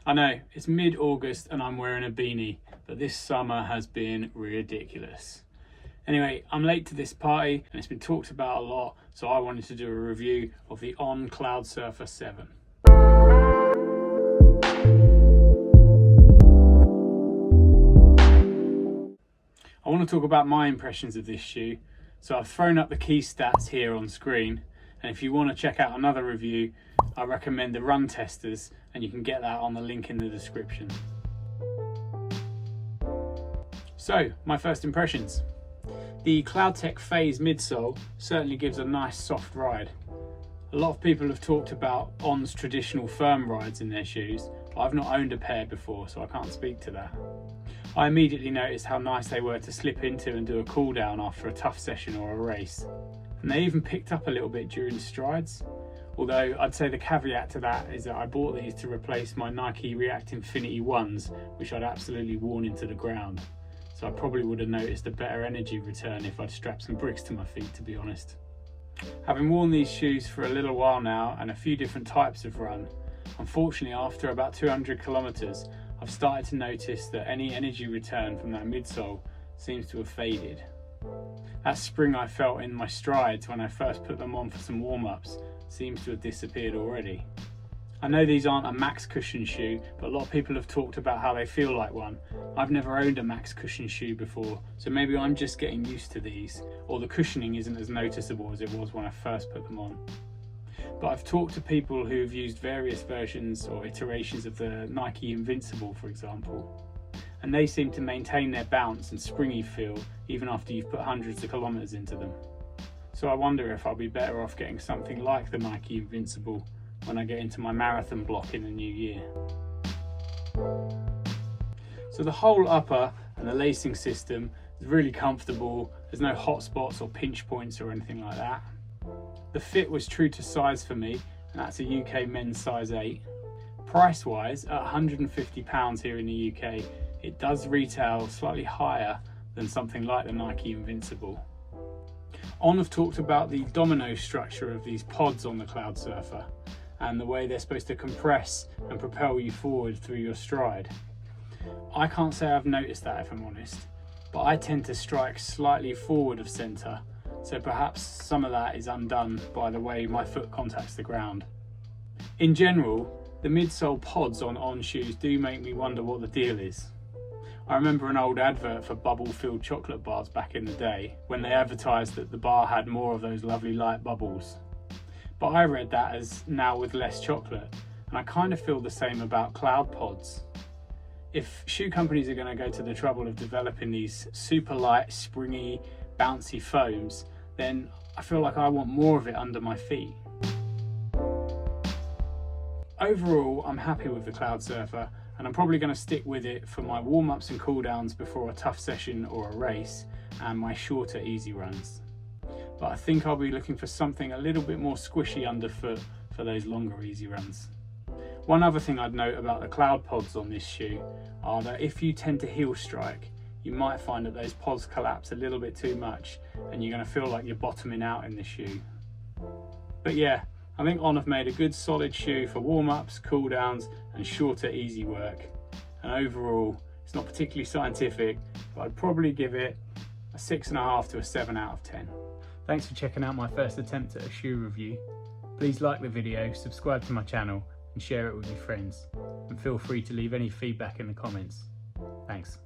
I know, it's mid-August and I'm wearing a beanie, but this summer has been ridiculous. Anyway, I'm late to this party and it's been talked about a lot, so I wanted to do a review of the On CloudSurfer 7. I want to talk about my impressions of this shoe, so I've thrown up the key stats here on screen, and if you want to check out another review, I recommend the Run Testers, and you can get that on the link in the description. So, my first impressions. The CloudTech Phase midsole certainly gives a nice soft ride. A lot of people have talked about On's traditional firm rides in their shoes, but I've not owned a pair before, so I can't speak to that. I immediately noticed how nice they were to slip into and do a cool down after a tough session or a race. And they even picked up a little bit during strides. Although I'd say the caveat to that is that I bought these to replace my Nike React Infinity 1s, which I'd absolutely worn into the ground. So I probably would have noticed a better energy return if I'd strapped some bricks to my feet, to be honest. Having worn these shoes for a little while now and a few different types of run, unfortunately after about 200 kilometers, I've started to notice that any energy return from that midsole seems to have faded. That spring I felt in my strides when I first put them on for some warm-ups seems to have disappeared already. I know these aren't a max cushion shoe, but a lot of people have talked about how they feel like one. I've never owned a max cushion shoe before, so maybe I'm just getting used to these, or the cushioning isn't as noticeable as it was when I first put them on. But I've talked to people who've used various versions or iterations of the Nike Invincible, for example, and they seem to maintain their bounce and springy feel even after you've put hundreds of kilometers into them. So I wonder if I'll be better off getting something like the Nike Invincible when I get into my marathon block in the new year. So the whole upper and the lacing system is really comfortable. There's no hot spots or pinch points or anything like that. The fit was true to size for me, and that's a UK men's size 8. Price wise, at £150 here in the UK, it does retail slightly higher than something like the Nike Invincible. On have talked about the domino structure of these pods on the CloudSurfer and the way they're supposed to compress and propel you forward through your stride. I can't say I've noticed that, if I'm honest, but I tend to strike slightly forward of centre, so perhaps some of that is undone by the way my foot contacts the ground. In general, the midsole pods on shoes do make me wonder what the deal is. I remember an old advert for bubble-filled chocolate bars back in the day, when they advertised that the bar had more of those lovely light bubbles. But I read that as now with less chocolate, and I kind of feel the same about cloud pods. If shoe companies are going to go to the trouble of developing these super light, springy, bouncy foams, then I feel like I want more of it under my feet. Overall, I'm happy with the CloudSurfer, and I'm probably going to stick with it for my warm-ups and cool-downs before a tough session or a race, and my shorter easy runs. But I think I'll be looking for something a little bit more squishy underfoot for those longer easy runs. One other thing I'd note about the cloud pods on this shoe are that if you tend to heel strike, you might find that those pods collapse a little bit too much and you're going to feel like you're bottoming out in the shoe. But yeah, I think On have made a good solid shoe for warm-ups, cool-downs and shorter easy work. And overall, it's not particularly scientific, but I'd probably give it a 6.5 to a 7 out of 10. Thanks for checking out my first attempt at a shoe review. Please like the video, subscribe to my channel and share it with your friends. And feel free to leave any feedback in the comments. Thanks.